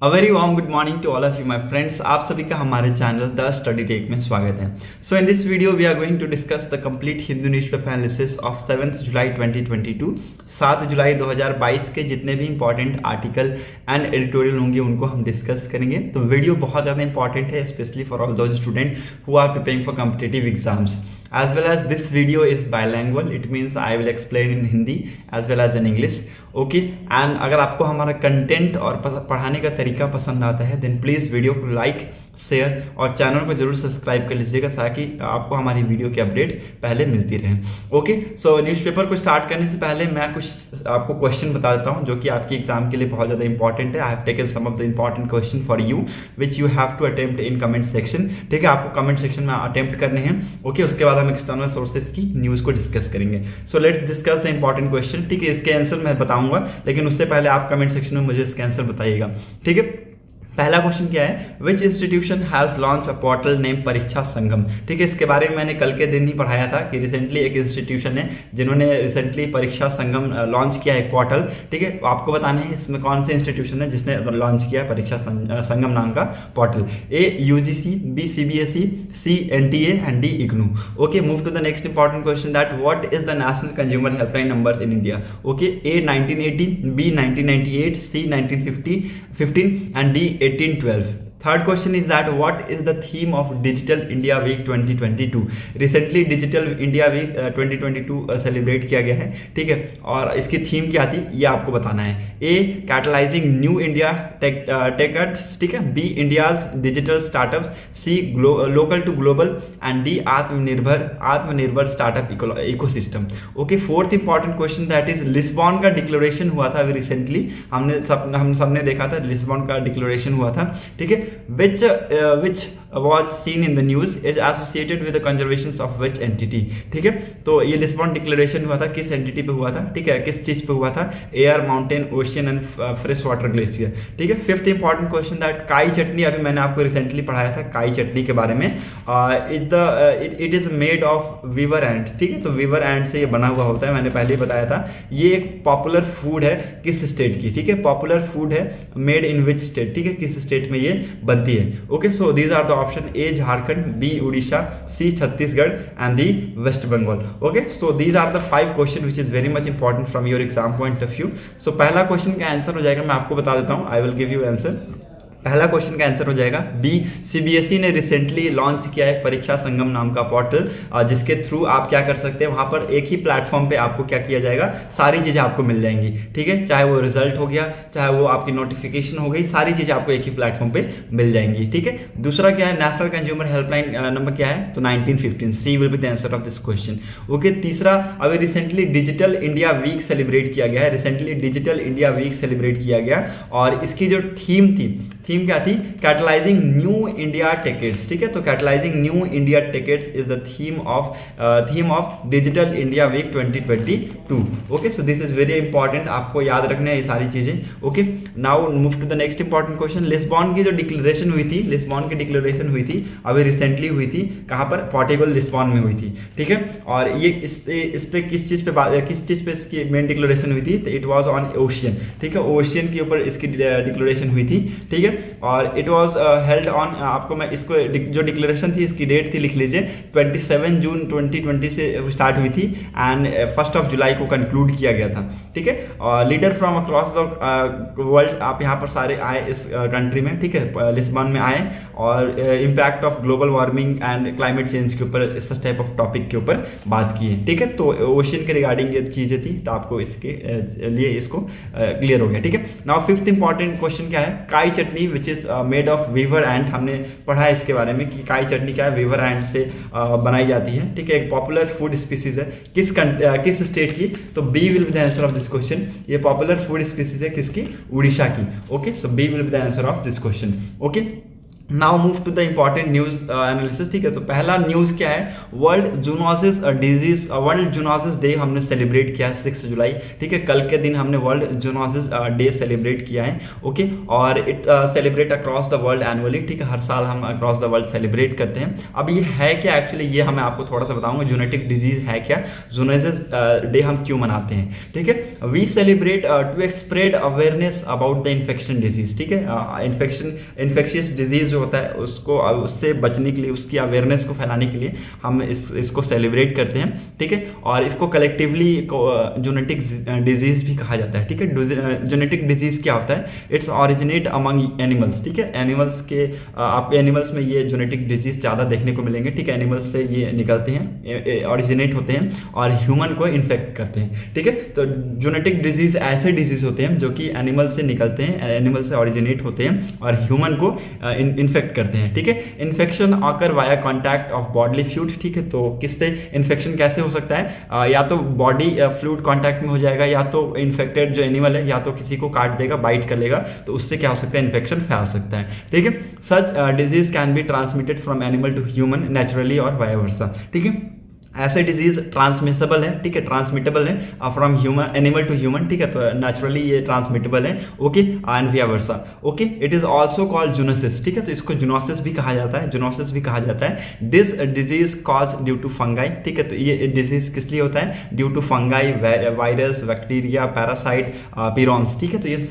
A very warm good morning to all of you my friends. आप सभी का हमारे चैनल द स्टडी टेक में स्वागत है। So in this video we are going to discuss the complete Hindu newspaper analysis of 7 जुलाई 2022। 7 जुलाई 2022 के जितने भी इंपॉर्टेंट आर्टिकल एंड एडिटोरियल होंगे उनको हम डिस्कस करेंगे। तो वीडियो बहुत ज़्यादा इंपॉर्टेंट है, specially for all those student who are preparing for competitive exams. As well as this video is bilingual, it means I will explain in Hindi as well as in English. Okay and अगर आपको हमारा content और पढ़ाने का तरीका पसंद आता है देन प्लीज़ वीडियो को लाइक शेयर और चैनल को जरूर सब्सक्राइब कर लीजिएगा ताकि आपको हमारी वीडियो की अपडेट पहले मिलती रहे। ओके सो न्यूज़पेपर को स्टार्ट करने से पहले मैं कुछ आपको क्वेश्चन बता देता हूँ जो कि आपके एग्जाम के लिए बहुत ज़्यादा इंपॉर्टेंट है। I have taken some of the important question for you which you have to attempt in comment section. ठीक है, आपको कमेंट सेक्शन में अटेम्प्ट करने हैं। ओके उसके बाद हम एक्सटर्नल सोर्सेज की न्यूज़ को डिस्कस करेंगे। सो let's discuss the important question. ठीक है, इसके आंसर मैं बताऊंगा लेकिन उससे पहले आप कमेंट सेक्शन में मुझे इसका आंसर बताइएगा। ठीक है, पहला क्वेश्चन क्या है, विच institution has launch a portal name परीक्षा संगम। ठीक है, इसके बारे में मैंने कल के दिन ही पढ़ाया था कि रिसेंटली एक इंस्टीट्यूशन है जिन्होंने रिसेंटली परीक्षा संगम लॉन्च किया है पोर्टल। ठीक है, आपको बताना है इसमें कौन से इंस्टीट्यूशन है जिसने लॉन्च किया है परीक्षा संगम नाम का portal. A UGC, B CBSE, C NTA and D IGNOU. Okay move to the next important question that what is the national consumer helpline numbers in India. Okay A 1980, B 1998, C 1915 and D 1812। Third question is that what is the theme of Digital India Week 2022? Recently Digital India Week 2022 celebrate किया गया है। ठीक है, और इसकी theme क्या थी ये आपको बताना है। ए कैटलाइजिंग न्यू इंडिया टेकर्स, ठीक है, B India's digital startup, C local to global and D Atmanirbhar startup ecosystem. Okay fourth important question that is Lisbon का डिक्लेरेशन हुआ था अभी रिसेंटली, हम सबने देखा था लिस्बॉन का डिक्लेरेशन हुआ था। ठीक है, which was seen in the news is associated with the conservation of which entity। ठीक है, तो ये लिस्बॉन डिक्लेरेशन हुआ था किस एंटिटी पे हुआ था। ठीक है, किस चीज पे हुआ था, air, mountain, ocean and fresh water glacier. ठीक है, फिफ्थ इंपॉर्टेंट क्वेश्चन दैट काई चटनी, अभी मैंने आपको रिसेंटली पढ़ाया था काई चटनी के बारे में। It is made of weaver ant. ठीक है, तो वीवर एंड से ये बना हुआ होता है, मैंने पहले ही बताया था। ये एक पॉपुलर फूड है किस स्टेट की। ठीक है, पॉपुलर फूड है, मेड इन विच स्टेट। ठीक है, किस स्टेट में ये बनती है। Okay so these are the options, A Jharkhand, B Orissa, C Chhattisgarh and the West Bengal. Okay so these are the 5 question which is very much important from your exam point of view. So पहला question का answer हो जाएगा, मैं आपको बता देता हूं, I will give you answer. पहला क्वेश्चन का आंसर हो जाएगा बी, सीबीएसई ने रिसेंटली लॉन्च किया है परीक्षा संगम नाम का पोर्टल जिसके थ्रू आप क्या कर सकते हैं, वहां पर एक ही प्लेटफॉर्म पे आपको क्या किया जाएगा, सारी चीजें आपको मिल जाएंगी। ठीक है, चाहे वो रिजल्ट हो गया, चाहे वो आपकी नोटिफिकेशन हो गई, सारी चीजें आपको एक ही प्लेटफॉर्म पे मिल जाएंगी। ठीक है, दूसरा क्या है, नेशनल कंज्यूमर हेल्पलाइन नंबर क्या है, तो 1915, C will be the answer of this question. Okay, तीसरा अभी recently digital India week celebrate किया गया है, recently digital India week celebrate किया गया और इसकी जो थीम क्या थी, कैटलाइजिंग न्यू इंडिया टिकट्स। ठीक है, तो catalysing new India techade is the theme of digital India week 2022। Okay so this is very important, आपको याद रखना है ये सारी चीजें। Okay now move to the next important question. Lisbon की जो डिक्लेरेशन हुई थी, लिस्बॉन की डिक्लेरेशन हुई थी अभी रिसेंटली हुई थी, कहाँ पर, पोर्टेबल लिस्बॉन में हुई थी। ठीक है, और ये इस पे किस चीज पे इसकी मेन डिक्लेरेशन हुई थी, तो इट वाज ऑन ओशियन। ठीक है, ओशियन के ऊपर इसकी डिक्लेरेशन हुई थी। ठीक है, और इट वाज हेल्ड ऑन, आपको मैं इसको जो डिक्लेरेशन थी इसकी डेट थी लिख लीजिए, 27 जून 2020 से स्टार्ट हुई थी एंड 1 जुलाई को कंक्लूड किया गया था। ठीक है, और leader from across the world आप यहाँ पर सारे आए इस कंट्री में। ठीक है, लिस्बॉन में आए और impact of global warming and climate change के ऊपर, इस टाइप ऑफ टॉपिक के ऊपर बात की है। ठीक है, तो ओशियन के रिगार्डिंग ये चीज़ें थी, तो आपको इसके लिए इसको क्लियर हो गया। ठीक है, नाउ फिफ्थ इंपॉर्टेंट क्वेश्चन क्या है, kai chutney which is made of weaver ant. हमने पढ़ा है इसके बारे में कि काई चटनी क्या है, वीवर एंड से बनाई जाती है। ठीक है, एक पॉपुलर फूड स्पीसीज है किस स्टेट की, तो B will be the answer of this question. ये पॉपुलर फूड स्पीसीज है किसकी, उड़ीसा की। Okay so B will be the answer of this question. Okay now move to the important news analysis. ठीक है, तो पहला न्यूज क्या है, world zoonosis disease, world zoonosis day हमने सेलिब्रेट किया है 6 जुलाई। ठीक है, कल के दिन हमने वर्ल्ड जूनोसिस डे सेलिब्रेट किया है। ओके, और it celebrate across the world annually. ठीक है, हर साल हम अक्रॉस द वर्ल्ड सेलिब्रेट करते हैं। अब ये है क्या एक्चुअली, ये हमें आपको थोड़ा सा बताऊंगा। जूनेटिक डिजीज है क्या, जूनोसिस डे हम क्यों मनाते हैं। ठीक है, we celebrate to spread awareness about the infection disease. ठीक है, इन्फेक्शियस डिजीज होता है उसको, उससे बचने के लिए, उसकी अवेयरनेस को फैलाने के लिए हम इसको सेलिब्रेट करते हैं। ठीक है, और इसको कलेक्टिवली जेनेटिक डिजीज भी कहा जाता है। ठीक है, जेनेटिक डिजीज क्या होता है, इट्स ऑरिजिनेट अमंग एनिमल्स। ठीक है, एनिमल्स के आप एनिमल्स में ये जेनेटिक डिजीज ज़्यादा देखने को मिलेंगे। ठीक है, एनिमल्स से ये निकलते हैं, ऑरिजिनेट होते हैं और ह्यूमन को इन्फेक्ट करते हैं। ठीक है, तो जेनेटिक डिजीज ऐसे डिजीज होते हैं जो कि एनिमल से निकलते हैं, एनिमल से ऑरिजिनेट होते हैं और ह्यूमन को इन्फेक्ट करते हैं। ठीक है, infection occur via contact of bodily fluid. ठीक है, तो किससे इन्फेक्शन कैसे हो सकता है, या तो बॉडी फ्लूइड कॉन्टैक्ट में हो जाएगा, या तो इन्फेक्टेड जो एनिमल है या तो किसी को काट देगा, बाइट कर लेगा, तो उससे क्या हो सकता है, इन्फेक्शन फैल सकता है। ठीक है, such disease can be transmitted from animal to human naturally और वाया वर्सा। ठीक है, ऐसे डिजीज ट्रांसमिसेबल है। ठीक है, ट्रांसमिटेबल है from human animal to human. ठीक है, तो नेचुरली ये ट्रांसमिटेबल है। Okay, and vice versa. Okay, it is also called zoonosis. ठीक है, तो इसको जूनोसिस भी कहा जाता है, जूनोसिस भी कहा जाता है। This disease cause due to fungi. ठीक है, तो ये डिजीज किस लिए होता है, due to fungi, virus, bacteria, parasite, prions. ठीक है, तो इन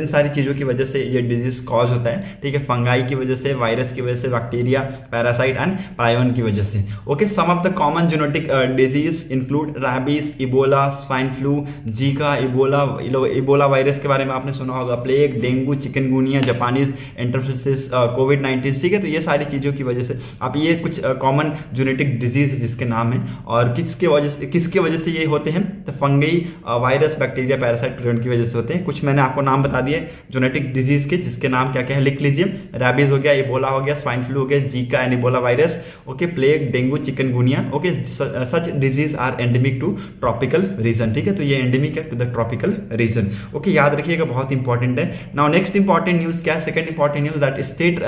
सारी चीज़ों की वजह से ये डिजीज कॉज होता है। ठीक है, फंगाई की वजह से, वायरस की वजह से, बैक्टीरिया, पैरासाइट एंड प्रायोन की वजह से। Okay, some of the common disease include rabies, Ebola, swine flu, Zika, Ebola virus के बारे में आपने सुना होगा, plague, dengue, chikungunya, Japanese encephalitis, कोविड-19। ठीक है, तो ये सारी चीज़ों की वजह से आप ये कुछ कॉमन जेनेटिक डिजीज है जिसके नाम है, और किसके वजह से ये होते हैं, तो fungi, virus, bacteria, parasite, prion की वजह से होते हैं। कुछ मैंने आपको नाम बता दिए जेनेटिक डिजीज के, जिसके नाम क्या क्या है लिख लीजिए। रैबीज हो गया, इबोला हो गया, स्वाइन फ्लू हो गया, Zika and Ebola virus. Okay, plague, dengue, chikungunya. Okay, such disease are endemic to tropical region. ठीक है, तो ये एंडेमिक है to the tropical region. Okay, याद रखिएगा, बहुत इंपॉर्टेंट है। नाउ नेक्स्ट इंपॉर्टेंट न्यूज क्या है, second important news that state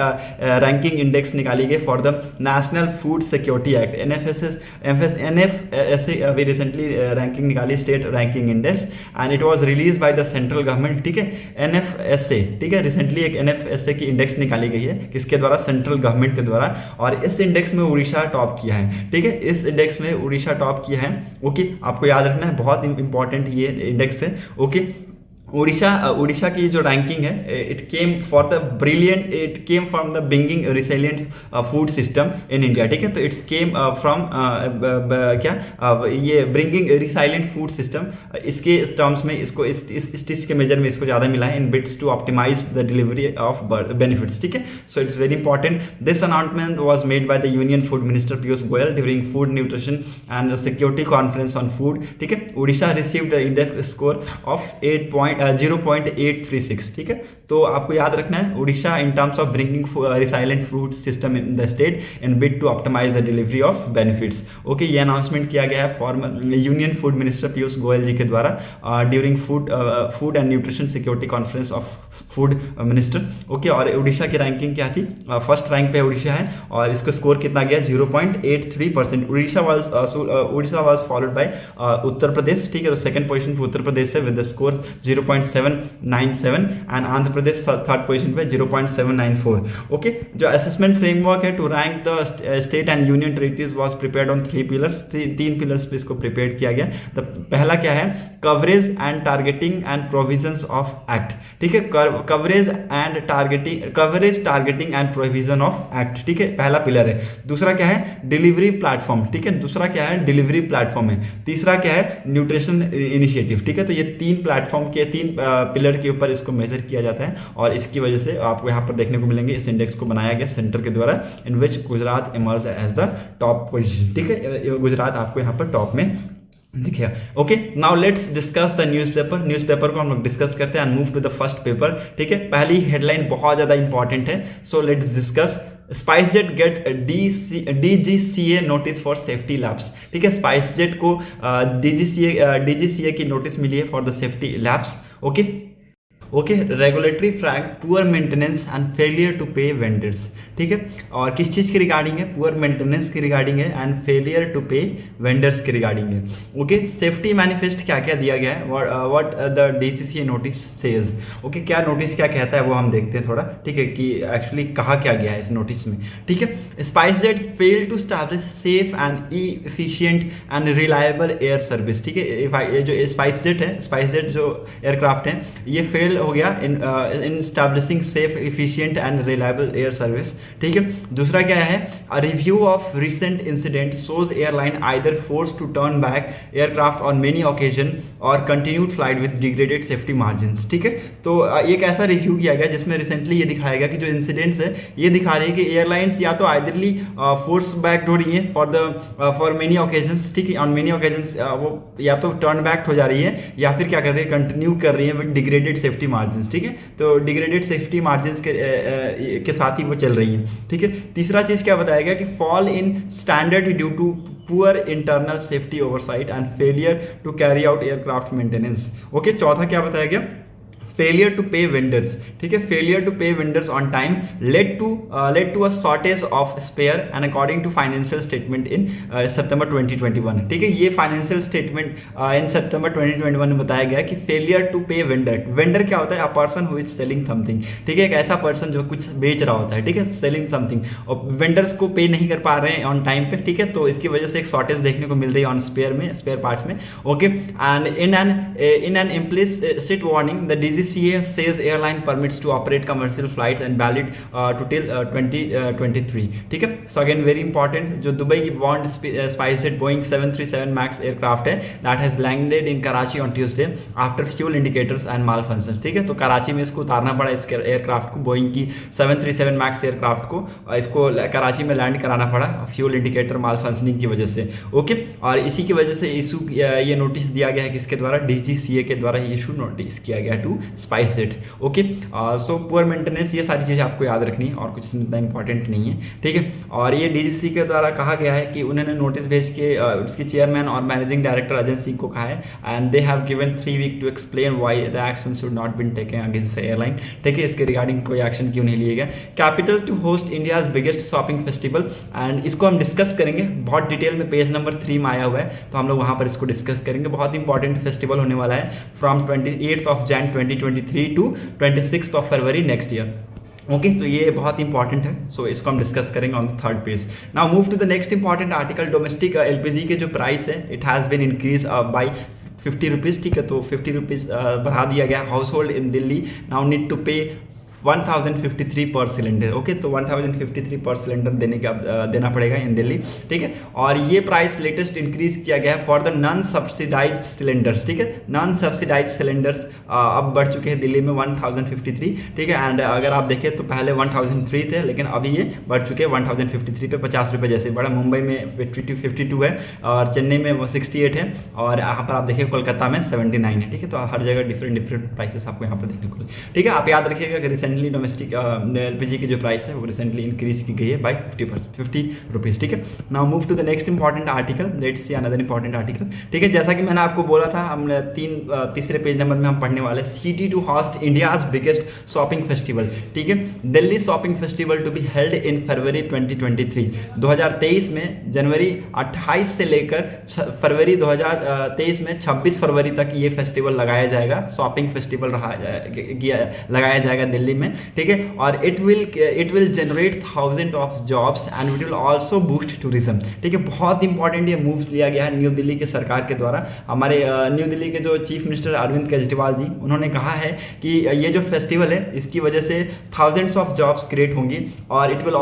ranking index निकाली गई for the national food security act, NFSA अभी रिसेंटली रैंकिंग निकाली, state ranking index, and it was release by the central government. ठीक है, NFSA। ठीक है, रिसेंटली एक NFSA की इंडेक्स निकाली गई है, किसके द्वारा, सेंट्रल गवर्नमेंट के द्वारा, और इस इंडेक्स में उड़ीसा टॉप किया है। ठीक है, इस इंडेक्स में उड़ीसा टॉप किया है। ओके, आपको याद रखना है, बहुत इंपॉर्टेंट ये इंडेक्स है। ओके, उड़ीसा की जो रैंकिंग है, it came from the bringing resilient food system in India. ठीक है, तो इट्स केम फ्रॉम ये ब्रिंगिंग रिसाइलेंट फूड सिस्टम, इसके टर्म्स में इसको इस चीज के मेजर में इसको ज़्यादा मिला है, in bid to optimise the delivery of benefits. ठीक है, so it's very important. This announcement was made by the union food minister Piyush Goyal during food nutrition and security conference on food. ठीक है, Orissa received the index score of 0.836। ठीक है, तो आपको याद रखना है, Orissa in terms of bringing resilient food system in the state in bid to optimise the delivery of benefits. Okay, ये अनाउंसमेंट किया गया है former union food minister Piyush Goyal ji के द्वारा during food and nutrition security conference of food minister. Okay, और उड़ीसा की ranking क्या थी, फर्स्ट रैंक पे उड़ीसा है, और इसका स्कोर कितना गया, 0.83%। Odisha was followed by Uttar Pradesh. ठीक है, तो सेकंड पोजीशन पे उत्तर प्रदेश है with the score 0.797, and Andhra Pradesh third position पे 0.794। ओके, जो असेसमेंट फ्रेमवर्क है to rank the state and union territories was prepared on 3 pillars. 3 pillars पे इसको प्रिपेयर किया गया। तो पहला क्या है, coverage and targeting and provisions of act. ठीक है, coverage targeting and provision of act. ठीक है, पहला पिलर है। दूसरा क्या है, डिलीवरी प्लेटफॉर्म। ठीक है, दूसरा क्या है, डिलीवरी प्लेटफॉर्म है। तीसरा क्या है, न्यूट्रिशन इनिशिएटिव। ठीक है, तो ये 3 प्लेटफॉर्म के 3 पिलर के ऊपर इसको मेजर किया जाता है, और इसकी वजह से आपको यहाँ पर देखने को मिलेंगे, इस इंडेक्स को बनाया गया सेंटर के द्वारा, in which Gujarat emerge as the top position. ठीक है, गुजरात आपको यहाँ पर टॉप में देखिए। Okay, now let's discuss the newspaper को हम लोग डिस्कस करते हैं and move to the first paper. ठीक है, पहली हेडलाइन बहुत ज़्यादा इंपॉर्टेंट है, so let's discuss. SpiceJet get DGCA notice for safety lapses. ठीक है, स्पाइसजेट को DGCA की नोटिस मिली है for the safety labs. Okay, okay, regulatory frag, poor maintenance and failure to pay vendors, ठीक है। और किस चीज़ की रिगार्डिंग है? पुअर मेंटेनेंस की रिगार्डिंग है and failure to pay vendors की रिगार्डिंग है। ओके, सेफ्टी मैनिफेस्ट क्या क्या दिया गया है, what the DGCA notice says. Okay, क्या नोटिस क्या कहता है वो हम देखते हैं थोड़ा, ठीक है, कि एक्चुअली कहा क्या गया है इस नोटिस में, ठीक है। SpiceJet fail to establish safe and efficient and reliable air service, ठीक है। जो स्पाइसजेट है, स्पाइसजेट जो एयरक्राफ्ट है, ये फेल हो गया in establishing safe, efficient and reliable air service, ठीक है। दूसरा क्या है? A review of recent incident shows airline either force to turn back aircraft on many occasion और continued flight with degraded safety margins, ठीक है। तो एक ऐसा रिव्यू किया गया जिसमें रिसेंटली ये दिखाया गया कि जो इंसिडेंट्स है ये दिखा रहे हैं कि एयरलाइंस या तो आइदरली फोर्स बैक हो रही है फॉर मेनी ओकेजन्स, ठीक है, ऑन मेनी ओकेजन्स वो या तो टर्न बैक हो जा रही है या फिर क्या कर रही है, कंटिन्यू कर रही है विद डिग्रेडेड सेफ्टी मार्जिन्स, ठीक है। तो डिग्रेडेड सेफ्टी मार्जिन्स के साथ ही वो चल रही है, ठीक है। तीसरा चीज क्या बताया गया कि fall in standard due to poor internal safety oversight and failure to carry out aircraft maintenance. Okay, चौथा क्या बताया गया? फेलियर टू पे वेंडर्स, ठीक है। Failure to pay vendors on time led to a shortage of spare and according to financial statement in September 2021, ठीक है। ये financial statement in September 2021 में बताया गया कि फेलियर टू पे वेंडर, वेंडर क्या होता है? A person who is selling something, ठीक है, एक ऐसा पर्सन जो कुछ बेच रहा होता है, ठीक है, सेलिंग समथिंग, और वेंडर्स को पे नहीं कर पा रहे हैं ऑन टाइम पे, ठीक है। तो इसकी वजह से एक शॉर्टेज देखने को मिल रही है ऑन स्पेयर पार्ट्स में। Okay, and in an implicit warning the DGCA says airline permits to operate commercial flights and valid to till 2023, ठीक है। सो अगेन वेरी इंपॉर्टेंट, जो दुबई की bound SpiceJet Boeing 737 max aircraft है that has landed in Karachi on Tuesday after fuel indicators and malfunctions, ठीक है। तो कराची में इसको उतारना पड़ा, इस एयरक्राफ्ट को, बोइंग की 737 मैक्स एयरक्राफ्ट को इसको कराची में लैंड कराना पड़ा फ्यूल इंडिकेटर माल फंक्शनिंग की वजह से। ओके, और इसी की वजह से इशू ये नोटिस दिया गया है किसके द्वारा? DGCA के द्वारा ये इशू नोटिस किया गया to SpiceJet. Okay, so poor maintenance, ये सारी चीज़ें आपको याद रखनी है और कुछ इतना इंपॉर्टेंट नहीं है, ठीक है। और ये DGCA के द्वारा कहा गया है कि उन्होंने नोटिस भेज के उसके चेयरमैन और मैनेजिंग डायरेक्टर अजय सिंह को कहा है and they have given 3 week to explain why the action should not been taken against airline, ठीक है। इसके रिगार्डिंग कोई एक्शन क्यों नहीं लिया गया। Capital to host India's biggest shopping festival, and इसको हम डिस्कस करेंगे बहुत डिटेल में, पेज नंबर 3 में आया हुआ है, तो हम लोग वहाँ पर इसको डिस्कस करेंगे। बहुत इंपॉर्टेंट फेस्टिवल होने वाला है from 28 of Jan 2023 to 26 of February next year. Okay, तो ये बहुत इंपॉर्टेंट है, सो इसको हम डिस्कस करेंगे on the third page. Now move to the next important article. Domestic LPG के जो प्राइस है it has been increase by 50 rupees, ठीक है। तो 50 रुपीज़ बढ़ा दिया गया। Household in Delhi now need to pay 1053 पर सिलेंडर। ओके, तो 1053 पर सिलेंडर देना पड़ेगा इन दिल्ली, ठीक है। और ये प्राइस लेटेस्ट इंक्रीज किया गया है for the non subsidize cylinders, ठीक है। नॉन सब्सिडाइज सिलेंडर्स अब बढ़ चुके हैं दिल्ली में 1053, ठीक है। एंड अगर आप देखें तो पहले 1003 थे, लेकिन अभी ये बढ़ चुके हैं 1053 पे 50 रुपये जैसे बढ़ा। मुंबई में 52 है और चेन्नई में 68 है, और यहाँ पर आप देखिए कोलकाता में 79 है, ठीक है। तो हर जगह डिफरेंट प्राइसेस आपको यहाँ पर देखने को, ठीक है। आप याद रखिएगा कि रिसेंटली डोमेस्टिक LPG की जो प्राइस है वो रिसेंटली इंक्रीज की गई है बाई 50 रुपीज़, ठीक है। Now move to the next important article, let's see another important article, ठीक है। जैसा कि मैंने आपको बोला था, हमने तीसरे पेज नंबर में हम पढ़ने वाले city to host India's biggest shopping festival, ठीक है। Delhi shopping festival to be held in February 2023, 2023 में जनवरी 28 से लेकर फरवरी 2023 में 26 फरवरी तक ये फेस्टिवल लगाया जाएगा, शॉपिंग फेस्टिवल लगाया जाएगा दिल्ली में, ठीक है। और it will generate thousand of jobs and it will also boost tourism, ठीक है। बहुत इंपॉर्टेंट ये मूव्स लिया गया है न्यू दिल्ली के सरकार के द्वारा। हमारे न्यू दिल्ली के जो चीफ मिनिस्टर अरविंद केजरीवाल जी, उन्होंने कहा है कि ये जो फेस्टिवल है इसकी वजह से थाउजेंड्स ऑफ जॉब्स क्रिएट होंगी और it will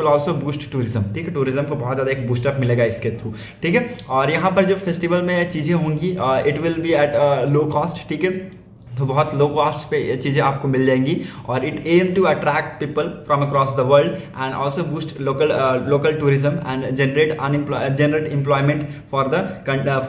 also boost tourism, ठीक है। टूरिज्म को बहुत ज़्यादा एक बूस्टअप मिलेगा इसके थ्रू, ठीक है। और यहाँ पर जो फेस्टिवल में चीज़ें होंगी it will B at low cost, ठीक है। तो बहुत लो कॉस्ट पे ये चीज़ें आपको मिल जाएंगी और it aim to attract people from across the world and also boost local tourism and generate employment for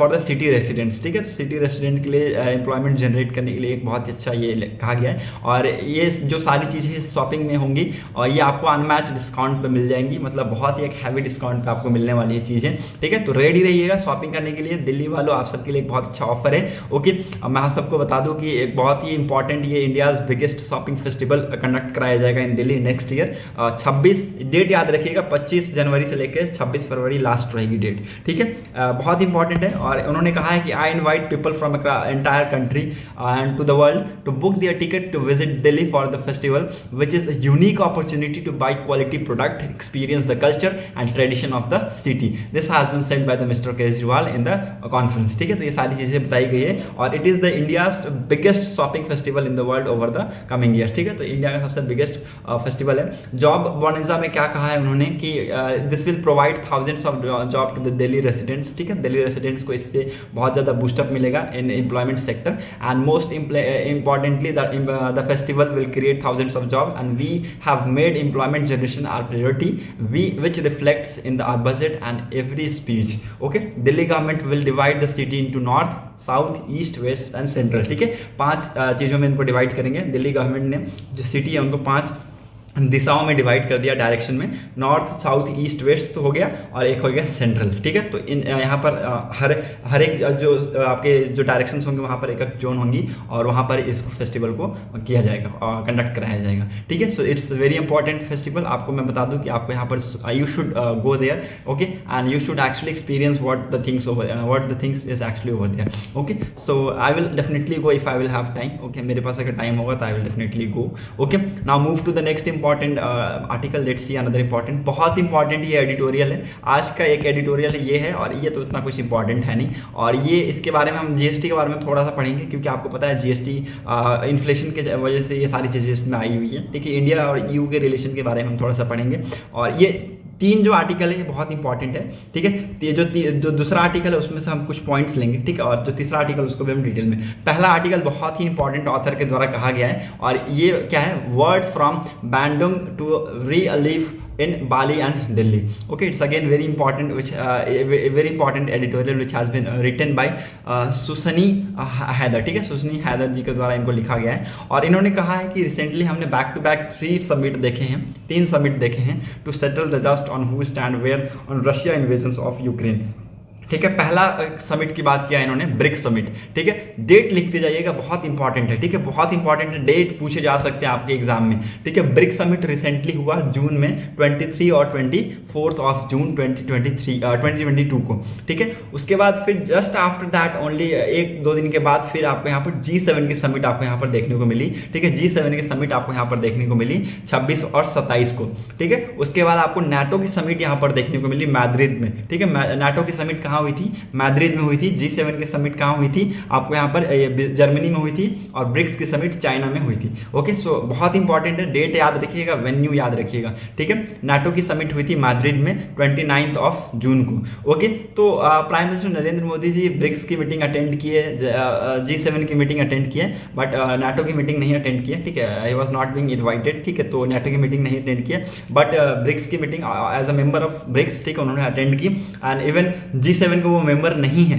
the city residents, ठीक है। तो सिटी रेसिडेंट के लिए एम्प्लॉयमेंट जनरेट करने के लिए एक बहुत अच्छा ये कहा गया है। और ये जो सारी चीज़ें शॉपिंग में होंगी और ये आपको अनमैच डिस्काउंट पे मिल जाएंगी, मतलब बहुत ही एक हैवी डिस्काउंट पे आपको मिलने वाली ये चीज़ें, ठीक है। तो रेडी रहिएगा शॉपिंग करने के लिए, दिल्ली वालों आप सबके लिए एक बहुत अच्छा ऑफर है। ओके, अब मैं आप सबको बता दूँ कि एक बहुत ही इंपॉर्टेंट, ये India's biggest shopping festival conduct कराया जाएगा इन दिल्ली नेक्स्ट ईयर। 26 डेट याद रखिएगा, 25 जनवरी से लेकर 26 फरवरी लास्ट रहेगी डेट, ठीक है। बहुत इंपॉर्टेंट है। और उन्होंने कहा है कि I invite people from entire country and to the world to book their ticket to visit Delhi for the festival which is unique opportunity to buy quality product, experience the culture and tradition of the city. This has been said by the mister Kejriwal in the conference, ठीक है। तो ये सारी चीजें बताई गई है और it is the India's biggest shopping festival in the world over the coming years, ठीक है। तो इंडिया का सबसे बिगेस्ट फेस्टिवल है। जॉब बोनंजा में क्या कहा है उन्होंने कि this will provide thousands of job to the Delhi residents, ठीक है। दिल्ली रेसिडेंट्स को इससे बहुत ज़्यादा बूस्टअप मिलेगा in employment sector and most importantly the festival will create thousands of job and we have made employment generation our priority which reflects in our budget and every speech, okay। Delhi government will divide the city into north, south, east, west and central, ठीक है। 5 चीज़ों में इनको divide करेंगे। Delhi government ने जो city है उनको 5 दिशाओं में डिवाइड कर दिया, डायरेक्शन में, नॉर्थ, साउथ, ईस्ट, वेस्ट तो हो गया और एक हो गया सेंट्रल, ठीक है। तो इन यहाँ पर हर एक जो आपके जो डायरेक्शंस होंगे वहाँ पर एक एक जोन होंगी और वहाँ पर इस फेस्टिवल को किया जाएगा, कंडक्ट कराया जाएगा, ठीक है। So it's very important festival. आपको मैं बता दूँ कि आपको यहाँ पर you should go there, okay, and you should actually experience what the things is actually over there, okay. So I will definitely go if I will have time, okay. मेरे पास अगर टाइम होगा तो I will definitely go, okay. Now move to the next important article, let's see another important, बहुत important ये editorial है। आज का एक एडिटोरियल है ये है, और ये तो इतना कुछ इंपॉर्टेंट है नहीं, और ये इसके बारे में हम जीएसटी के बारे में थोड़ा सा पढ़ेंगे, क्योंकि आपको पता है जीएसटी इन्फ्लेशन के वजह से ये सारी चीज़ें इसमें आई हुई है, ठीक है। इंडिया और ईयू के रिलेशन के बारे में हम थोड़ा सा पढ़ेंगे, और ये 3 जो आर्टिकल है ये बहुत इंपॉर्टेंट है, ठीक है। ये जो दूसरा आर्टिकल है उसमें से हम कुछ पॉइंट्स लेंगे, ठीक है, और जो तीसरा आर्टिकल उसको भी हम डिटेल में। पहला आर्टिकल बहुत ही इंपॉर्टेंट ऑथर के द्वारा कहा गया है, और ये क्या है, वर्ड फ्रॉम बैंडोंग टू री-अलीव in Bali and Delhi, okay। It's again very important, which very important editorial which has been written by Suhasini Haidar, ठीक है। सुसनी हैदर जी के द्वारा इनको लिखा गया है, और इन्होंने कहा है कि रिसेंटली हमने बैक टू बैक 3 समिट देखे हैं, 3 समिट देखे हैं to settle the dust on who stand where on Russia invasion of Ukraine, ठीक है। पहला समिट की बात किया इन्होंने, ब्रिक्स समिट, ठीक है। डेट लिखते जाइएगा, बहुत इंपॉर्टेंट है, ठीक है, बहुत इंपॉर्टेंट है। डेट पूछे जा सकते हैं आपके एग्जाम में, ठीक है। ब्रिक्स समिट रिसेंटली हुआ जून में, 23 और 24 ऑफ जून 2022 को, ठीक है। उसके बाद फिर जस्ट आफ्टर दैट ओनली 1-2 दिन के बाद फिर आपको यहाँ पर G7 की समिट आपको यहाँ पर देखने को मिली, ठीक है। G7 की समिट आपको यहाँ पर देखने को मिली 26 और 27 को, ठीक है। उसके बाद आपको नाटो की समिट यहाँ पर देखने को मिली मैद्रिद में, ठीक है। नाटो की समिट कहाँ हुई थी, मैद्रिद में हुई थी। G7 की समिट कहाँ हुई थी, आपको यहाँ पर जर्मनी में हुई थी, और ब्रिक्स की समिट चाइना में हुई थी, ओके। सो बहुत इंपॉर्टेंट है, डेट याद रखिएगा, वेन्यू याद रखिएगा, ठीक है। नाटो की समिट हुई थी मैद्रिद में 29 ऑफ जून को, ओके। तो prime minister Narendra Modi ji BRICS की मीटिंग अटेंड किए, G7 की मीटिंग अटेंड किए, बट नाटो की मीटिंग नहीं अटेंड किए, ठीक है। He was not being invited, ठीक है। तो नाटो की मीटिंग नहीं अटेंड किए, बट ब्रिक्स की meeting as a member of BRICS, ठीक है, उन्होंने अटेंड की। एंड इवन G7 को वो मेंबर नहीं है,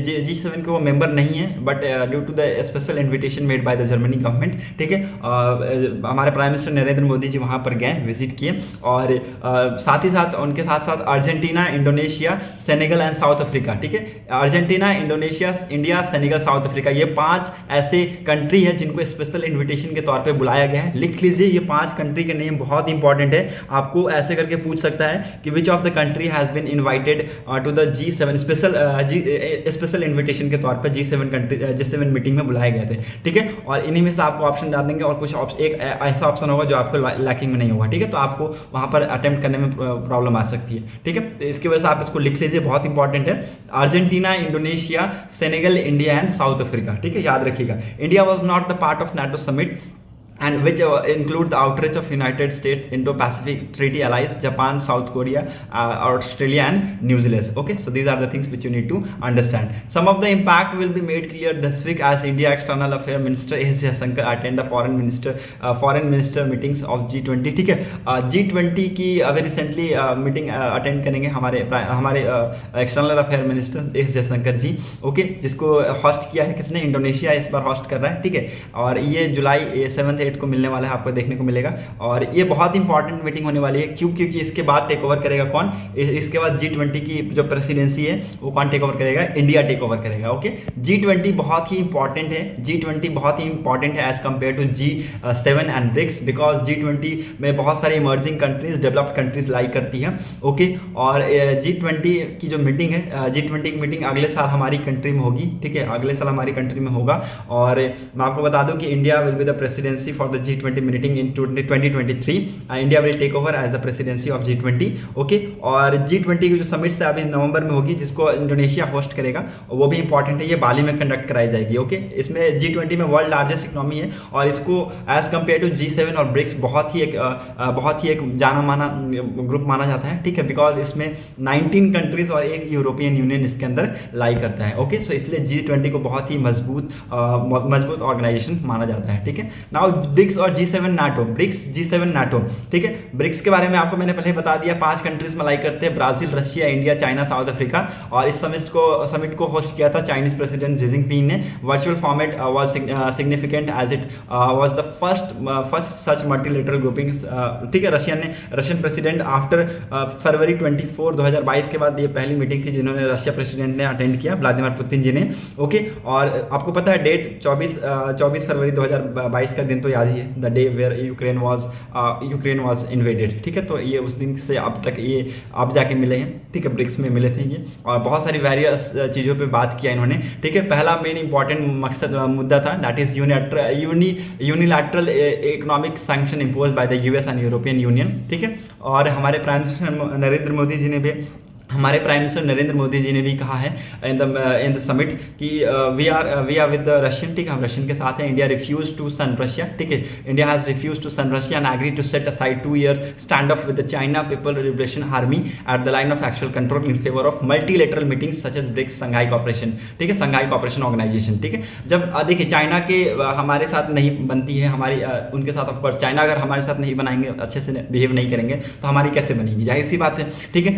G7 के वो मेंबर नहीं है, but due to the special invitation made by the Germany government, ठीक है। हमारे प्राइम मिनिस्टर नरेंद्र मोदी जी वहाँ पर गए, विजिट किए, और साथ ही साथ उनके साथ साथ Argentina, Indonesia, Senegal and south Africa, ठीक है। Argentina, Indonesia, India, Senegal, south Africa, ये 5 ऐसे कंट्री है जिनको स्पेशल इन्विटेशन के तौर पे बुलाया गया है। लिख लीजिए, ये 5 कंट्री के नेम बहुत इंपॉर्टेंट है, आपको ऐसे करके पूछ सकता है कि which of the country has been invited to the G7 special invitation के तौर पर G7 मीटिंग में बुलाए गए थे, ठीक है। और इन्हीं में से आपको ऑप्शन डाल देंगे, और कुछ एक ऐसा ऑप्शन होगा जो आपको लैकिंग में नहीं होगा, ठीक है। तो आपको वहाँ पर अटेम्प्ट करने में प्रॉब्लम आ सकती है, ठीक है। तो इसकी वजह से आप इसको लिख लीजिए, बहुत इंपॉर्टेंट है। Argentina, Indonesia, Senegal, India and south Africa, ठीक है, याद रखिएगा। India was not the part of NATO summit and which include the outreach of United States Indo-Pacific Treaty allies Japan, South Korea, Australia and New Zealand, okay. So these are the things which you need to understand. Some of the impact will be made clear this week as India External Affairs Minister S. Jaishankar attend the foreign minister meetings of G20, ठीक है। G20 की अभी recently meeting attend करेंगे हमारे external affair minister S Jaishankar ji, okay, जिसको host किया है किसने, इंडोनेशिया इस बार होस्ट कर रहा है, ठीक है। और ये जुलाई 7, साइड को मिलने वाला है, आपको देखने को मिलेगा। और ये बहुत इंपॉर्टेंट मीटिंग होने वाली है, क्यों? क्योंकि इसके बाद टेक ओवर करेगा कौन? इसके बाद G20 की जो प्रेसिडेंसी है वो कौन टेक ओवर करेगा? इंडिया टेक ओवर करेगा। ओके, G20 बहुत ही इंपॉर्टेंट है, G20 बहुत ही इंपॉर्टेंट है as compare to G7 and BRICS, because G20 में बहुत सारी emerging countries, developed countries lie करती हैं। ओके, और G20 की जो मीटिंग है, G20 की मीटिंग अगले साल हमारी कंट्री में होगी। ठीक है, अगले साल हमारी कंट्री में होगा। और मैं आपको बता दूं कि India will be the presidency for the G20 meeting in 2023। India will take over as the presidency of G20। Okay, और G20 की जो समिट्स है अभी नवंबर में होगी, जिसको इंडोनेशिया होस्ट करेगा, वो भी इंपॉर्टेंट है, ये बाली में कंडक्ट कराई जाएगी। ओके, इसमें G20 में वर्ल्ड लार्जेस्ट इकोनॉमी है, और इसको एज कम्पेयर टू G7 और ब्रिक्स बहुत ही एक जाना माना ग्रुप माना जाता है। ठीक है, बिकॉज इसमें 19 कंट्रीज और एक यूरोपियन यूनियन इसके अंदर लाई करता है। ओके, सो इसलिए G20 को बहुत ही मजबूत ऑर्गेनाइजेशन माना जाता है। ठीक है, नाउ ब्रिक्स और G7 NATO, BRICS G7 NATO. ठीक है, ब्रिक्स के बारे में आपको मैंने पहले बता दिया, 5 कंट्रीज में लाई करते हैं, Brazil, Russia, India, China, south Africa. और इस समिट को होस्ट किया था चाइनीज प्रेसिडेंट शी जिनपिंग ने। Virtual format was significant as it was the first such multilateral grouping. ठीक है, रशियन प्रेसिडेंट आफ्टर फरवरी 24, 2022 के बाद ये पहली मीटिंग थी जिन्होंने रशिया प्रेसिडेंट ने अटेंड किया, व्लादिमीर पुतिन जी ने। ओके, और आपको पता है डेट 24 फरवरी 2022 का दिन तो याद ही है, the day where Ukraine was invaded. ठीक है, तो ये उस दिन से अब तक ये अब जाके मिले हैं। ठीक है, ब्रिक्स में मिले थे ये, और बहुत सारी वेरियस चीज़ों पे बात किया इन्होंने। ठीक है, पहला मेन इंपॉर्टेंट मुद्दा था, that is unilateral economic sanction impose by the US and European Union. ठीक है, और हमारे प्राइम मिनिस्टर नरेंद्र मोदी जी ने भी कहा है इन द समिट कि we are with the Russian. ठीक है, हम रशियन के साथ हैं। India refuse to shun Russia. ठीक है, India has refuse to shun Russia and agree to set aside 2 year stand off with the China people Liberation Army at the Line of Actual Control in favour of multilateral meetings such as BRICS, Shanghai cooperation. ठीक है, संघाई corporation organisation. ठीक है, जब देखिए China के हमारे साथ नहीं बनती है, हमारी उनके साथ ऑफकोर्स चाइना अगर हमारे साथ नहीं बनाएंगे, अच्छे से बिहेव नहीं करेंगे, तो हमारी कैसे बनेगी? जाहिर सी बात है। ठीक है,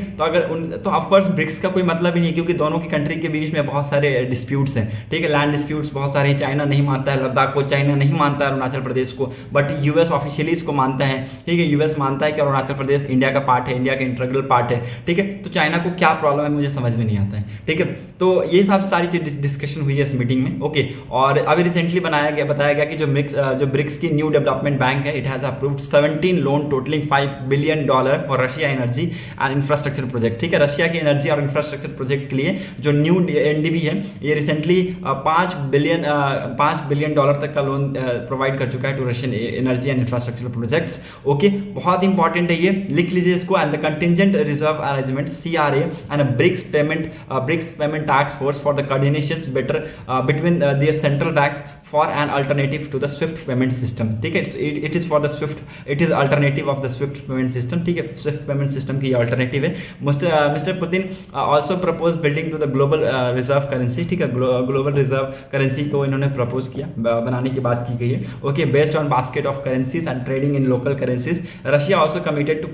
तो ऑफकोर्स ब्रिक्स का कोई मतलब ही नहीं, क्योंकि दोनों की कंट्री के बीच में बहुत सारे डिस्प्यूट्स हैं। ठीक है, लैंड डिस्प्यूट्स बहुत सारे, चाइना नहीं मानता है लद्दाख को, चाइना नहीं मानता है अरुणाचल प्रदेश को, बट US ऑफिशियली इसको मानता है। ठीक है, US मानता है कि अरुणाचल प्रदेश इंडिया का पार्ट है, इंडिया का इंटीग्रल पार्ट है। ठीक है, तो चाइना को क्या प्रॉब्लम है मुझे समझ में नहीं आता है। ठीक है, तो ये सब सारी चीज डिस्कशन हुई है इस मीटिंग में। ओके, और अभी रिसेंटली बताया गया कि जो ब्रिक्स की न्यू डेवलपमेंट बैंक है, it has approved 17 loan totalling $5 billion for Russia energy and infrastructure project. ठीक है, रशिया की एनर्जी और इंफ्रास्ट्रक्चर प्रोजेक्ट के लिए जो न्यू NDB है, ये रिसेंटली $5 बिलियन तक का लोन प्रोवाइड कर चुका है to Russian energy and infrastructure projects. Okay, बहुत इंपॉर्टेंट है ये, लिख लीजिए इसको। And the contingent reserve arrangement CRA and BRICS payment task force for the coordination better between their central banks for an alternative to the SWIFT payment system. ठीक है, it is for the SWIFT, it is alternative of the SWIFT payment system. ठीक है, SWIFT payment system की alternative है। Mr. Putin also proposed building to the global reserve currency. ठीक है, global reserve currency को इन्होंने propose किया, बनाने की बात की गई है। Okay, based on basket of currencies and trading in local currencies, Russia also committed to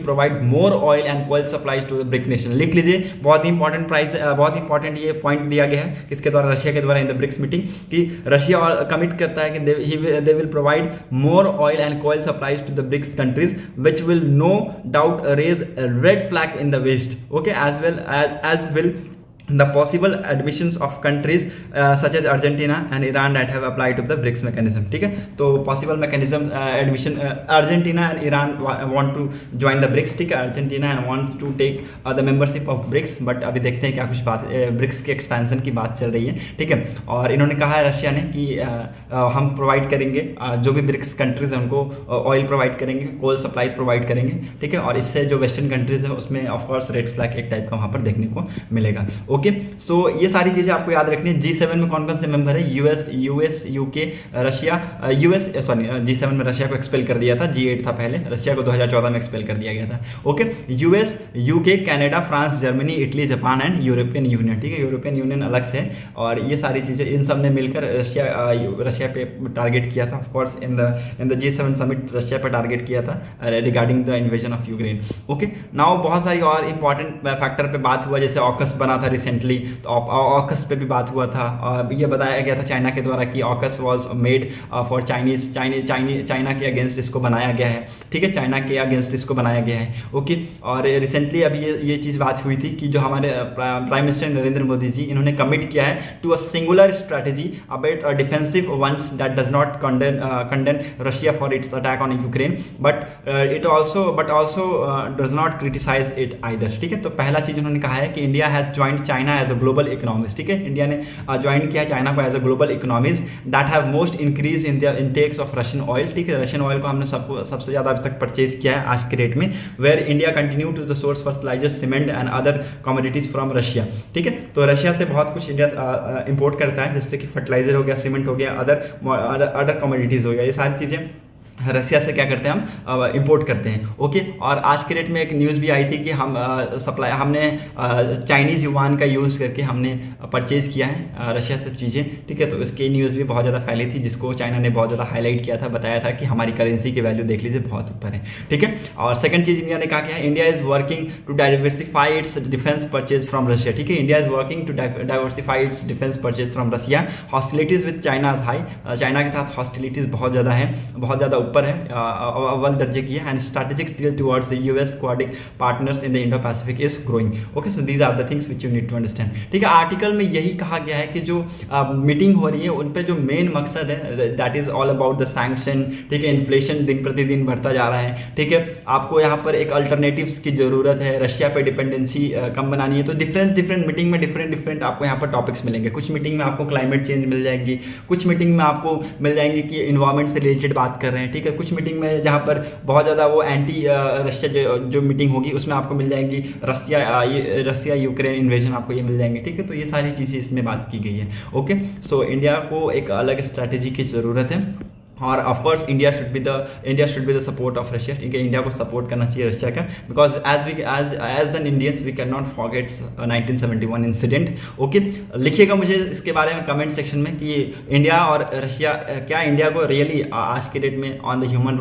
provide more oil and coal supplies to the BRIC nation. लिख लीजिए, बहुत इंपॉर्टेंट ये पॉइंट दिया गया है किसके द्वारा? रशिया के द्वारा इन द ब्रिक्स मीटिंग, कि रशिया कमिट करता है कि they will provide more oil and coal supplies to the BRICS countries which will no doubt raise red flag in the west. Okay, as will the possible admissions of countries such as Argentina and Iran that have applied to the BRICS mechanism. ठीक है, तो possible mechanism admission, Argentina and Iran want to join the BRICS. ठीक है, Argentina and want to take the membership of BRICS, but अभी देखते हैं क्या कुछ बात BRICS के एक्सपेंशन की बात चल रही है। ठीक है, और इन्होंने कहा है रशिया ने कि हम प्रोवाइड करेंगे, जो भी BRICS कंट्रीज हैं उनको ऑयल प्रोवाइड करेंगे, कोल सप्लाईज प्रोवाइड करेंगे। ठीक है, और इससे जो वेस्टर्न कंट्रीज है उसमें ऑफकोर्स रेड फ्लैग एक टाइप का वहाँ पर देखने को मिलेगा। ओके, सो ये सारी चीजें आपको याद रखनी है। G7 में कौन कौन से मेंबर है? US, UK, रशिया, G7 में रशिया को एक्सपेल कर दिया था, G8 था पहले, रशिया को 2014 में एक्सपेल कर दिया गया था। Okay, US, UK, Canada, France, Germany, Italy, Japan and European Union. ठीक है, यूरोपियन यूनियन अलग से है, और ये सारी चीजें इन सब ने मिलकर रशिया पे टारगेट किया था। Of course in the G7 summit Russia पे टारगेट किया था regarding the invasion of Ukraine. Okay, now बहुत सारी और इंपॉर्टेंट फैक्टर पे बात हुआ, जैसे ऑकस बना था रिसेंटली, तो ऑकस पे भी बात हुआ था। ये बताया गया था चाइना के द्वारा कि AUKUS was made for China के अगेंस्ट इसको बनाया गया है, ठीक है, चाइना के अगेंस्ट इसको बनाया गया है। ओके, और रिसेंटली अभी ये चीज़ बात हुई थी कि जो हमारे प्राइम मिनिस्टर नरेंद्र मोदी जी, इन्होंने कमिट किया है to a singular strategy about a defensive once that does not condemn Russia for its attack on Ukraine, but it also does not criticise it either, ठीक है। तो पहला चीज़ उन्होंने कहा है कि India has joined China as a global economist, ठीक है, इंडिया ने ज्वाइन किया है चाइना को as a global economies that have most increase in the intakes of Russian oil, ठीक है। रशियन ऑयल को हमने सबसे ज़्यादा अभी तक परचेज किया है आज के रेट में, where India continue to the source fertiliser, cement and other commodities from Russia, ठीक है। तो रशिया से बहुत कुछ इंडिया इंपोर्ट करता है, जैसे कि फर्टिलाइजर हो गया, सीमेंट हो गया, अदर कमोडिटीज़ हो गया, ये सारी चीज़ें रशिया से क्या करते हैं हम इंपोर्ट करते हैं। ओके, और आज के डेट में एक न्यूज़ भी आई थी कि हमने चाइनीज़ युआन का यूज़ करके हमने परचेज़ किया है रशिया से चीज़ें, ठीक है। तो इसकी न्यूज़ भी बहुत ज़्यादा फैली थी, जिसको चाइना ने बहुत ज़्यादा हाईलाइट किया था, बताया था कि हमारी करेंसी की वैल्यू देख लीजिए बहुत ऊपर है, ठीक है। और सेकंड चीज़ इंडिया ने कहा कि India is working to diversify its defence purchase from Russia, ठीक है। India is working to diversify its defence purchase from Russia, hostilities with China is high, China के साथ हॉस्टिलिटीज़ बहुत ज़्यादा है, बहुत ज़्यादा ऊपर है, अव्वल दर्जे की है, and strategic deal towards the US Quad partners in the Indo Pacific is growing. Okay, so these are the things which you need to understand, ठीक है। आर्टिकल में यही कहा गया है कि जो मीटिंग हो रही है उन पे जो मेन मकसद है that is all about the sanction, ठीक है। इन्फ्लेशन दिन प्रतिदिन बढ़ता जा रहा है, ठीक है। आपको यहाँ पर एक अल्टरनेटिव्स की जरूरत है, रशिया पे डिपेंडेंसी कम बनानी है, तो डिफरेंट मीटिंग में डिफरेंट आपको यहाँ पर टॉपिक्स मिलेंगे। कुछ मीटिंग में आपको क्लाइमेट चेंज मिल जाएगी, कुछ मीटिंग में आपको मिल जाएंगे कि इन्वायरमेंट से रिलेटेड बात कर रहे हैं, ठीक है। कुछ मीटिंग में जहाँ पर बहुत ज़्यादा वो एंटी रशिया जो मीटिंग होगी उसमें आपको मिल जाएंगी रशिया यूक्रेन इन्वेजन, आपको ये मिल जाएंगे, ठीक है। तो ये सारी चीज़ें इसमें बात की गई है। ओके, सो इंडिया को एक अलग स्ट्रैटेजी की ज़रूरत है, और of course India should be the support of Russia, ठीक है। इंडिया को सपोर्ट करना चाहिए रशिया का, because as the Indians we can not forget 1971 incident. Okay, लिखिएगा मुझे इसके बारे में कमेंट सेक्शन में कि इंडिया और रशिया, क्या इंडिया को रियली आज के डेट में ऑन द ह्यूमन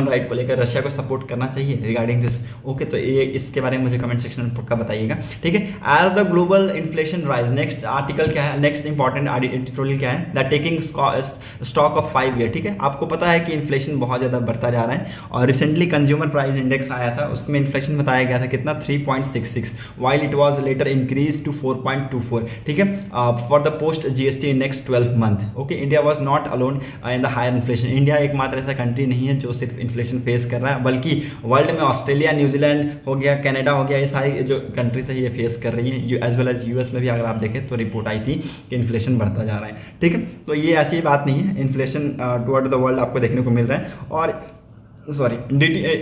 राइट को लेकर रशिया को सपोर्ट करना चाहिए रिगार्डिंग दिस। ओके, तो ये इसके बारे में मुझे कमेंट सेक्शन में पक्का बताइएगा, ठीक है। As the global inflation rise, next article क्या है, नेक्स्ट इंपॉर्टेंट एडिटोरियल क्या है, the taking stock of 5 year, ठीक है। आपको पता है कि इन्फ्लेशन बहुत ज़्यादा बढ़ता जा रहा है, और रिसेंटली कंज्यूमर प्राइस इंडेक्स आया था, उसमें इन्फ्लेशन बताया गया था कितना 3.66, while it was later increase to 4.24, ठीक है, for the post GST next 12 month. Okay, India was not alone in the higher inflation, India एकमात्र ऐसा कंट्री नहीं है जो सिर्फ इन्फ्लेशन फेस कर रहा है, बल्कि वर्ल्ड में ऑस्ट्रेलिया, न्यूजीलैंड हो गया, कनाडा हो गया, ये सारी जो कंट्रीज है ये फेस कर रही है, एज वेल एज यूएस में भी अगर आप देखें तो रिपोर्ट आई थी कि इन्फ्लेशन बढ़ता जा रहा है, ठीक है। तो ये ऐसी बात नहीं है, इन्फ्लेशन टुवर्ड द वर्ल्ड आपको देखने को मिल रहा है, और sorry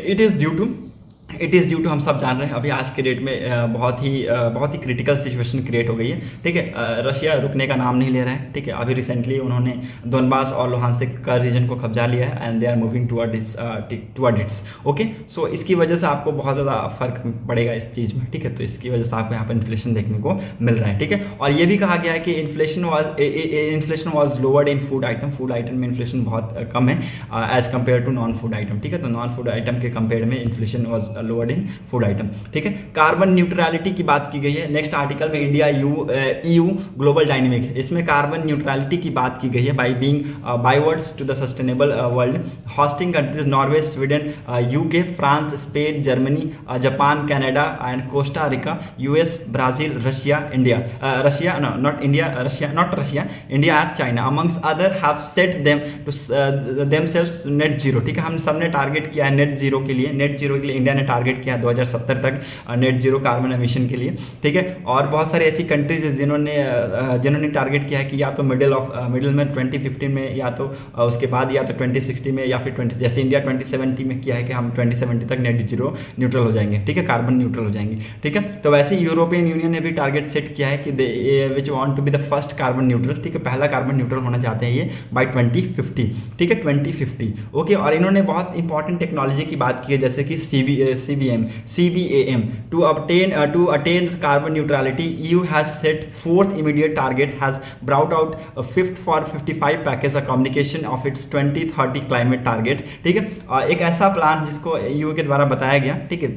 it is due to हम सब जान रहे हैं अभी आज के डेट में बहुत ही क्रिटिकल सिचुएशन क्रिएट हो गई है, ठीक है। रशिया रुकने का नाम नहीं ले रहा है, ठीक है। अभी रिसेंटली उन्होंने दोनबास और लुहांसिक का रीजन को कब्जा लिया है, and they are moving toward its. Okay, so इसकी वजह से आपको बहुत ज़्यादा फर्क पड़ेगा इस चीज़ में, ठीक है। तो इसकी वजह से आपको यहाँ पर इन्फ्लेशन देखने को मिल रहा है, ठीक है। और ये भी कहा गया है कि inflation was lowered in food item में इन्फ्लेशन बहुत कम है as compare to non food item, ठीक है। तो नॉन फूड आइटम के कंपेयर में inflation was lowered in food item, ठीक है। कार्बन न्यूट्रलिटी की बात की गई है नेक्स्ट आर्टिकल में, इंडिया EU ग्लोबल डायनेमिक, इसमें कार्बन न्यूट्रलिटी की बात की गई है by being bywords to the sustainable world, hosting countries Norway, Sweden, UK, France, Spain, Germany, Japan, Canada and Costa Rica, US, Brazil, Russia, India and China amongst other have set themselves net zero, ठीक है। हम सबने target किया है net zero के लिए India ने target किया 2070 तक नेट जीरो कार्बन एमिशन के लिए, ठीक है। और बहुत सारी ऐसी कंट्रीज है जिन्होंने टारगेट किया है कि या तो मिडिल में 2050 में, या तो उसके बाद या तो 2060 में, या फिर जैसे इंडिया 2070 में किया है कि हम 2070 तक नेट जीरो न्यूट्रल हो जाएंगे, ठीक है, कार्बन न्यूट्रल हो जाएंगे, ठीक है। तो वैसे यूरोपियन यूनियन ने भी टारगेट सेट किया है कि which want to be the first carbon neutral, ठीक है, पहला कार्बन न्यूट्रल होना चाहते हैं ये बाय 2050, ठीक है, 2050। ओके, और इन्होंने बहुत इंपॉर्टेंट टेक्नोलॉजी की बात की है, जैसे कि CBAM to attain carbon neutrality. EU has set fourth immediate target, has brought out a fifth for 55 package, a communication of its 2030 climate target, ठीक है। एक ऐसा प्लान जिसको EU के द्वारा बताया गया, ठीक है,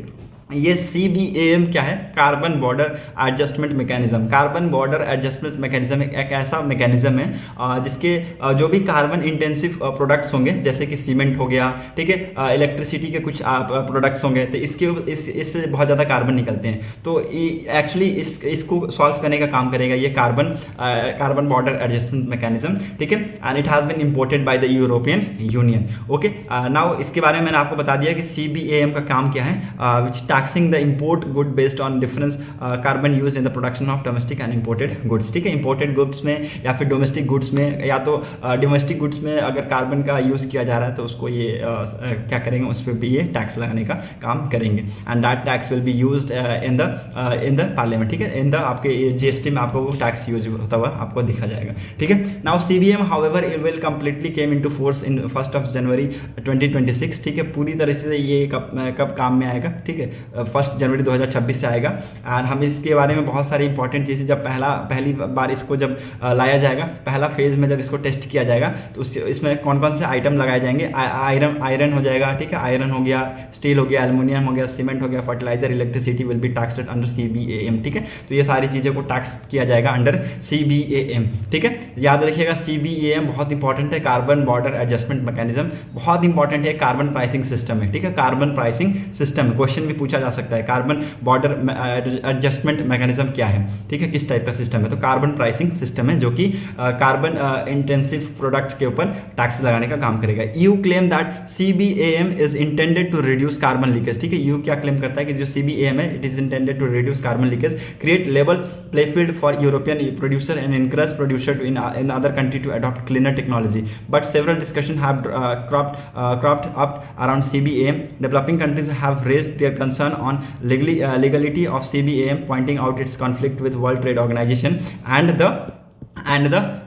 ये CBAM क्या है? Carbon border adjustment mechanism. Carbon border adjustment mechanism एक ऐसा मैकेनिज्म है जिसके जो भी कार्बन इंटेंसिव प्रोडक्ट्स होंगे, जैसे कि सीमेंट हो गया, ठीक है, इलेक्ट्रिसिटी के कुछ प्रोडक्ट्स होंगे, तो इससे बहुत ज़्यादा कार्बन निकलते हैं। तो एक्चुअली इसको सॉल्व करने का काम करेगा ये कार्बन बॉर्डर एडजस्टमेंट मैकेनिज्म, ठीक है, and it has been imported by the European Union. Okay, now इसके बारे में मैंने आपको बता दिया कि CBAM का काम क्या है, विच taxing the import good based on difference carbon used in the production of domestic and imported goods। ठीक है, imported goods में या फिर domestic goods में, या तो domestic goods में अगर कार्बन का यूज़ किया जा रहा है तो उसको ये क्या करेंगे, उस पर भी ये टैक्स लगाने का काम करेंगे, and that tax will be used in the parliament. ठीक है, इन द आपके GST में आपको वो टैक्स यूज होता हुआ आपको दिखा जाएगा। ठीक है, now CBAM however it will completely came into force in 1 जनवरी 2026। ठीक है, पूरी तरह से ये कब काम में आएगा, ठीक है, 1 जनवरी 2026 से आएगा। एंड हम इसके बारे में बहुत सारी इंपॉर्टेंट चीज़ें, जब पहली बार इसको जब लाया जाएगा, पहला फेज में जब इसको टेस्ट किया जाएगा, तो इसमें कौन कौन से आइटम लगाए जाएंगे, आयरन हो जाएगा, ठीक है, आयरन हो गया, स्टील हो गया, एल्युमिनियम हो गया, सीमेंट हो गया, fertiliser, electricity will be taxed under CBAM। ठीक है, तो ये सारी चीज़ों को टैक्स किया जाएगा अंडर CBAM। ठीक है, याद रखिएगा CBAM बहुत इंपॉर्टेंट है, कार्बन बॉर्डर एडजस्टमेंट मैकेनिज्म बहुत इंपॉर्टेंट है, कार्बन प्राइसिंग सिस्टम है। ठीक है, कार्बन प्राइसिंग सिस्टम, क्वेश्चन भी पूछा जा सकता है, कार्बन बॉर्डर एडजस्टमेंट मैकेनिज्म क्या है, ठीक है, किस टाइप का सिस्टम है, तो कार्बन प्राइसिंग सिस्टम है जो कि कार्बन इंटेंसिव प्रोडक्ट्स के ऊपर टैक्स लगाने का काम करेगा। EU claim that CBAM is intended to reduce carbon leakage. ठीक है, EU क्या क्लेम करता है कि जो CBAM है, it is intended to reduce carbon leakage, create level play field for European producer and encourage producer to in other country to adopt cleaner technology, but several discussions have cropped up around CBAM. Developing countries have raised their concern on legality of CBAM, pointing out its conflict with World Trade Organization and the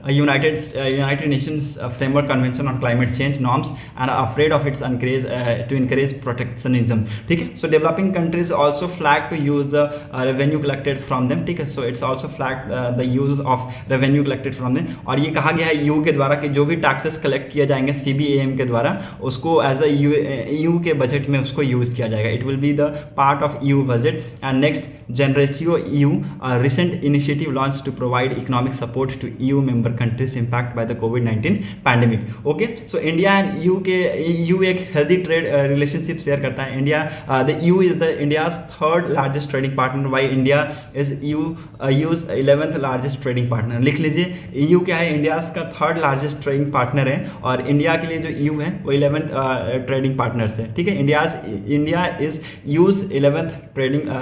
United Nations Framework Convention on Climate Change norms, and are afraid of its to encourage protectionism। ठीक है, so developing countries also flag to use the revenue collected from them। ठीक है, so it's also flagged the use of revenue collected from them। और ये कहा गया है EU के द्वारा कि जो भी टैक्सेस कलेक्ट किए जाएंगे CBAM के द्वारा, उसको एज अ EU के बजट में उसको यूज किया जाएगा। It will be the part of EU budget. And next, generation EU recent initiative launched to provide economic support to EU member countries impacted by the COVID-19 pandemic। Okay, so India and EU एक healthy trade relationship share करता है। The EU is the India's 3rd largest trading partner, why India is EU's 11th largest trading partner. लिख लीजिए, EU क्या है, India's का 3rd largest trading partner है, और इंडिया के लिए जो EU है वो 11th ट्रेडिंग पार्टनर्स है। ठीक है, India is EU's 11th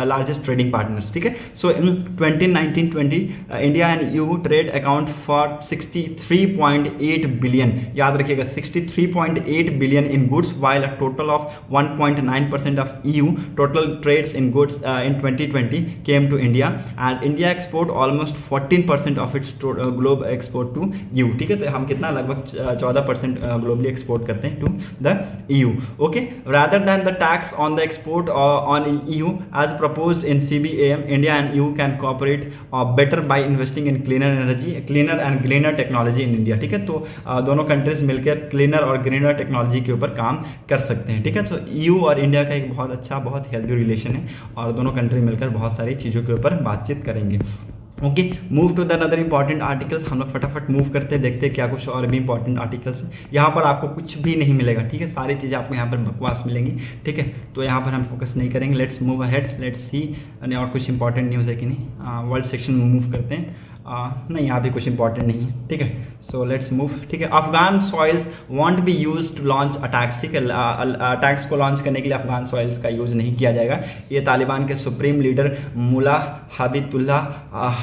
largest trading partners. ठीक है, so in 2019-20 India and EU trade account for 63.8 billion, याद रखिएगा 63.8 billion in goods, while a total of 1.9% of EU total trades in goods in 2020 came to India, and India export almost 14% of its globe export to EU। ठीक है, तो हम कितना, लगभग 14% globally export करते हैं to the EU। Okay, rather than the tax on the export on EU as proposed in CBAM, India and EU can cooperate better by investing in cleaner and greener technology in India. ठीक है, तो दोनों countries मिलकर cleaner और greener technology के ऊपर काम कर सकते हैं। ठीक है, सो EU और इंडिया का एक बहुत अच्छा, बहुत हेल्दी रिलेशन है, और दोनों कंट्री मिलकर बहुत सारी चीज़ों के ऊपर बातचीत करेंगे। Okay, move to the another important article. हम लोग फटाफट मूव करते हैं, देखते हैं क्या कुछ और भी इंपॉर्टेंट आर्टिकल्स हैं। यहाँ पर आपको कुछ भी नहीं मिलेगा, ठीक है, सारी चीज़ें आपको यहाँ पर बकवास मिलेंगी। ठीक है, तो यहाँ पर हम फोकस नहीं करेंगे। Let's move ahead, let's see और कुछ इंपॉर्टेंट न्यूज़ है कि नहीं। वर्ल्ड सेक्शन में मूव करते हैं। नहीं, यहाँ भी कुछ इंपॉर्टेंट नहीं है। ठीक है, सो लेट्स मूव। ठीक है, Afghan soils won't be use to launch attacks. ठीक है, अटैक्स को लॉन्च करने के लिए अफगान सॉइल्स का यूज़ नहीं किया जाएगा। ये तालिबान के सुप्रीम लीडर मुला हबीबुल्लाह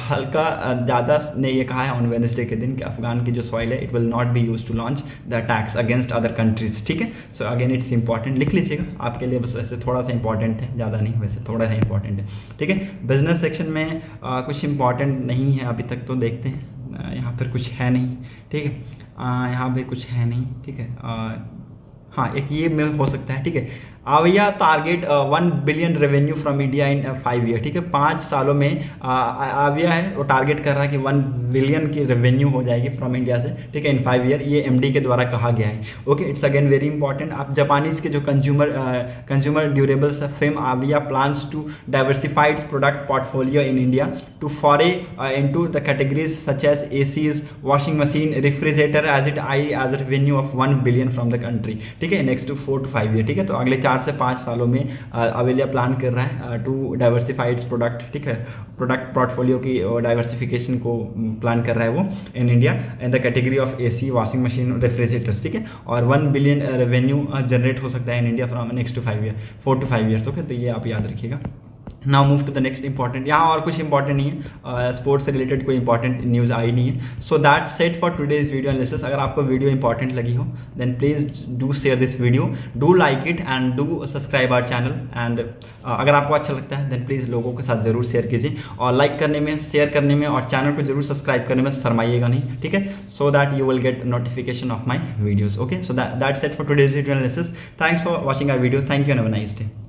हल्का ज़्यादा ने ये कहा है ऑन वेडनेसडे के दिन कि अफगान की जो सॉइल है, it will not be use to launch the attacks against other countries. ठीक है, सो अगेन इट्स इंपॉर्टेंट, लिख लीजिएगा आपके लिए, बस ऐसे थोड़ा सा इंपॉर्टेंट है, ज़्यादा नहीं, वैसे थोड़ा सा इंपॉर्टेंट है। ठीक है, बिजनेस सेक्शन में कुछ इंपॉर्टेंट नहीं है अभी तक, तो देखते हैं। यहाँ पर कुछ है नहीं। ठीक है, यहाँ पे कुछ है नहीं। ठीक है, हाँ, एक ये में हो सकता है। ठीक है, Aiwa target 1 billion revenue from India in 5 year. ठीक है, 5 सालों में आविया है वो टारगेट कर रहा है कि 1 बिलियन की रेवेन्यू हो जाएगी फ्रॉम इंडिया से। ठीक है, इन 5 ईयर, ये एमडी के द्वारा कहा गया है। Okay, it's again very important. आप जापानीज के जो consumer durables firm Aiwa plans to diversify its product portfolio in India to foray into the categories such as ACs, washing machine, refrigerator as it eyes as a revenue of 1 billion from the country. ठीक है, next 4 to 5 year. ठीक है, तो अगले 4 से 5 सालों में आविया plan कर रहा है टू डाइवर्सिफाई इट्स प्रोडक्ट। ठीक है, प्रोडक्ट पोर्टफोलियो की डाइवर्सिफिकेशन को प्लान कर रहा है वो in India in the category of AC, washing machine, refrigerators. ठीक है, और 1 बिलियन रेवेन्यू जनरेट हो सकता है in India from next 4 to 5 years. Okay, तो ये आप याद रखिएगा। Now move to the next important. यहाँ और कुछ इंपॉर्टेंट नहीं है, स्पोर्ट्स से रिलेटेड कोई इंपॉर्टेंट न्यूज़ आई नहीं है। So that set for today's video analysis. अगर आपको वीडियो इंपॉर्टेंट लगी हो then please do share this video, do like it and do subscribe our channel. And अगर आपको अच्छा लगता है देन प्लीज़ लोगों के साथ ज़रूर शेयर कीजिए, और लाइक करने में, शेयर करने में और चैनल को जरूर सब्सक्राइब करने में शर्माइएगा नहीं। ठीक है, so that you will get notification of my videos. Okay, so that set for today's video analysis. Thanks for watching our video. Thank you and have a nice day.